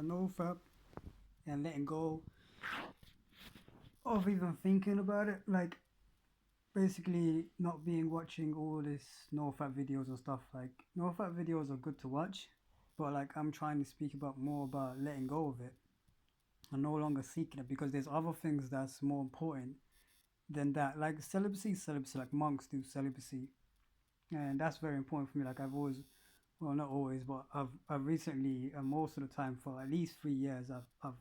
Nofap and letting go of even thinking about it. Like basically not being watching all this Nofap videos and stuff. Like Nofap videos are good to watch, but like I'm trying to speak about more about letting go of it and no longer seeking it because there's other things that's more important than that. Like celibacy, like monks do celibacy, and that's very important for me. Like I've always, well, not always, but I've recently, most of the time for at least 3 years, I've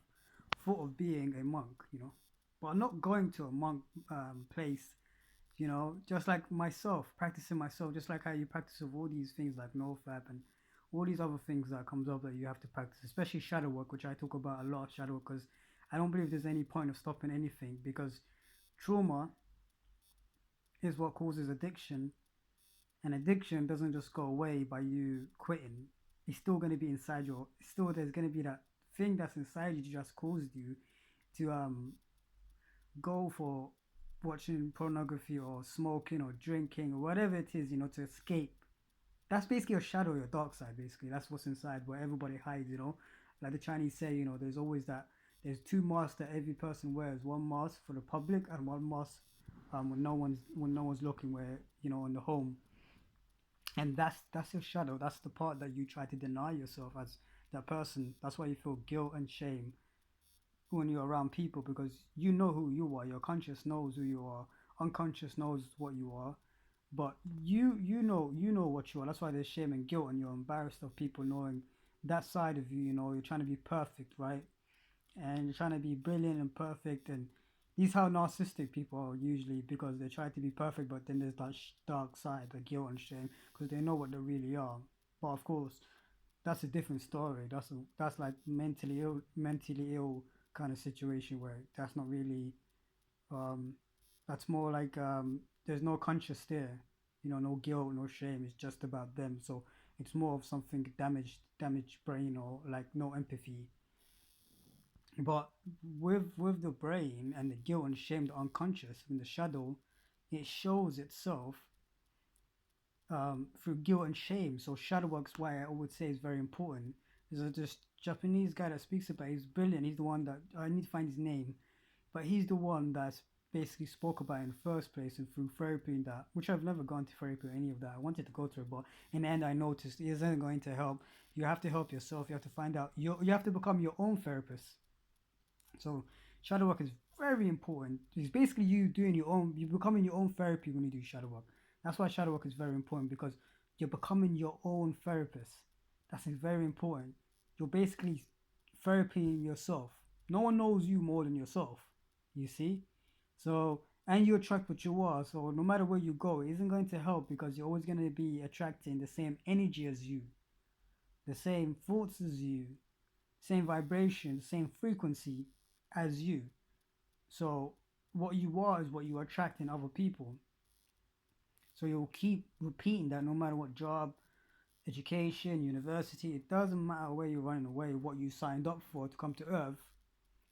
thought of being a monk, but I'm not going to a monk place, just like myself, practicing myself, just like how you practice of all these things like NoFap and all these other things that comes up that you have to practice, especially shadow work, which I talk about a lot, shadow work, because I don't believe there's any point of stopping anything because trauma is what causes addiction, and addiction doesn't just go away by you quitting. It's still going to be inside your. Still, there's going to be that thing that's inside you just caused you to go for watching pornography or smoking or drinking or whatever it is, to escape. That's basically your shadow, your dark side. Basically, that's what's inside where everybody hides. Like the Chinese say, there's always that. There's two masks that every person wears. One mask for the public and one mask when no one's looking. Where in the home, and that's your shadow. That's the part that you try to deny yourself as that person. That's why you feel guilt and shame when you're around people because you know who you are. Your conscious knows who you are. Unconscious knows what you are. But you know what you are. That's why there's shame and guilt, and you're embarrassed of people knowing that side of you. You're trying to be perfect, right? And you're trying to be brilliant and perfect. And these how narcissistic people are usually because they try to be perfect, but then there's that dark side, the guilt and shame, because they know what they really are. But of course, that's a different story. That's like mentally ill kind of situation where that's not really. Um, that's more like there's no conscious there. No guilt, no shame. It's just about them. So it's more of something damaged brain or like no empathy. But with the brain and the guilt and shame, the unconscious in the shadow, it shows itself through guilt and shame. So shadow work's why I would say is very important. There's this Japanese guy that speaks about. He's brilliant. He's the one that I need to find his name, but he's the one that's basically spoke about in the first place and through therapy and that, which I've never gone to therapy or any of that. I wanted to go through it, but in the end, I noticed it isn't going to help. You have to help yourself. You have to find out. You have to become your own therapist. So shadow work is very important. It's basically you doing your own, you becoming your own therapy when you do shadow work. That's why shadow work is very important because you're becoming your own therapist. That's very important. You're basically therapying yourself. No one knows you more than yourself. You see? So, and you attract what you are. So, no matter where you go, it isn't going to help because you're always going to be attracting the same energy as you, the same thoughts as you, same vibration, same frequency as you. So what you are is what you attract in other people. So you'll keep repeating that no matter what job, education, university, it doesn't matter where you're running away, what you signed up for to come to earth.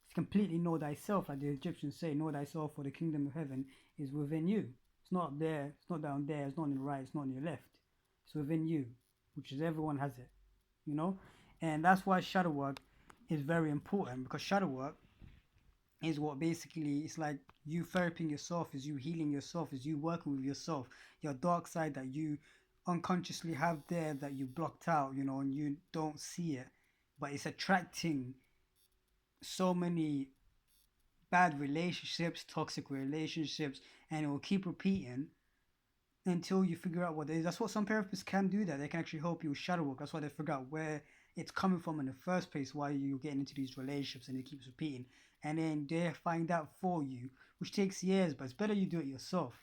It's completely know thyself, like the Egyptians say, know thyself for the kingdom of heaven is within you. It's not up there, it's not down there, it's not on the right, it's not on your left. It's within you, which is everyone has it, you know? And that's why shadow work is very important because shadow work is what basically it's like you therapying yourself, is you healing yourself, is you working with yourself, your dark side that you unconsciously have there that you blocked out, and you don't see it, but it's attracting so many bad relationships, toxic relationships, and it will keep repeating until you figure out what it is. That's what some therapists can do. That they can actually help you with shadow work. That's why they figure out where it's coming from in the first place, why you're getting into these relationships, and it keeps repeating. And then they find out for you, which takes years, but it's better you do it yourself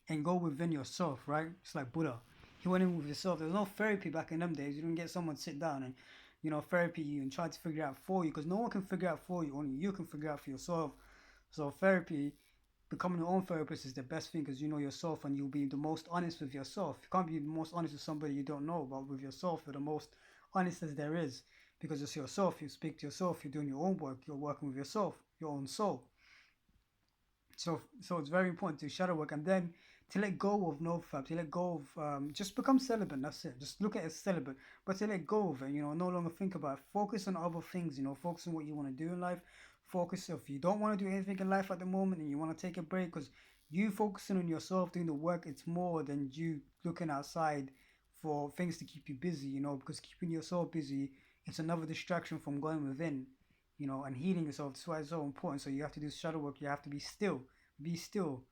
and go within yourself, right? It's like Buddha. He went in with himself. There was no therapy back in them days. You didn't get someone to sit down and, therapy you and try to figure it out for you because no one can figure out for you. Only you can figure out for yourself. So therapy, becoming your own therapist is the best thing because you know yourself and you'll be the most honest with yourself. You can't be the most honest with somebody you don't know, but with yourself, you're the most honest as there is because it's yourself. You speak to yourself. You're doing your own work. You're working with yourself, your own soul. So it's very important to shadow work, and then to let go of nofap, to let go of just become celibate. That's it. Just look at it as celibate, but to let go of it. No longer think about it. Focus on other things. Focus on what you want to do in life. Focus if you don't want to do anything in life at the moment and you want to take a break, because you focusing on yourself doing the work, it's more than you looking outside for things to keep you busy. Because keeping yourself busy, it's another distraction from going within. And healing yourself. That's why it's so important. So you have to do shadow work. You have to be still. Be still.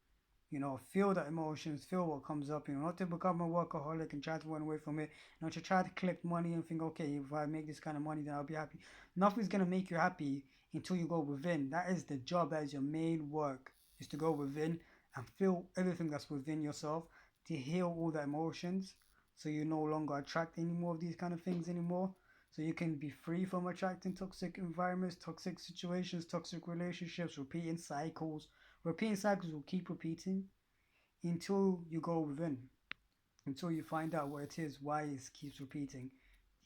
Feel the emotions, feel what comes up, not to become a workaholic and try to run away from it, to try to collect money and think, okay, if I make this kind of money, then I'll be happy. Nothing's going to make you happy until you go within. That is the job, that is your main work, is to go within and feel everything that's within yourself, to heal all the emotions, so you no longer attract any more of these kind of things anymore. So you can be free from attracting toxic environments, toxic situations, toxic relationships, repeating cycles will keep repeating until you go within, until you find out what it is, why it keeps repeating.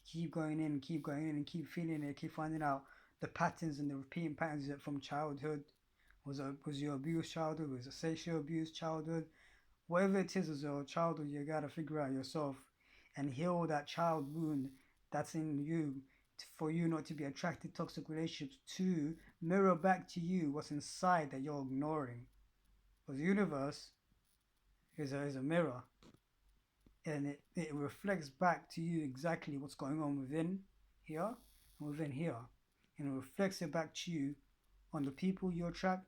Keep going in, keep going in, and keep feeling it, keep finding out the patterns and the repeating patterns from childhood. Was your abused childhood? Was it sexual abuse childhood? Whatever it is as your childhood, you gotta figure out yourself and heal that child wound that's in you, for you not to be attracted to toxic relationships, to mirror back to you what's inside that you're ignoring. Because the universe is a mirror, and it reflects back to you exactly what's going on within here and within here. And it reflects it back to you on the people you attract,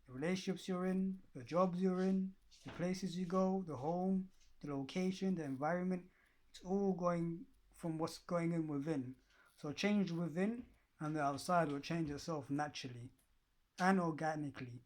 the relationships you're in, the jobs you're in, the places you go, the home, the location, the environment. It's all going from what's going in within. So change within, and the outside will change itself naturally and organically.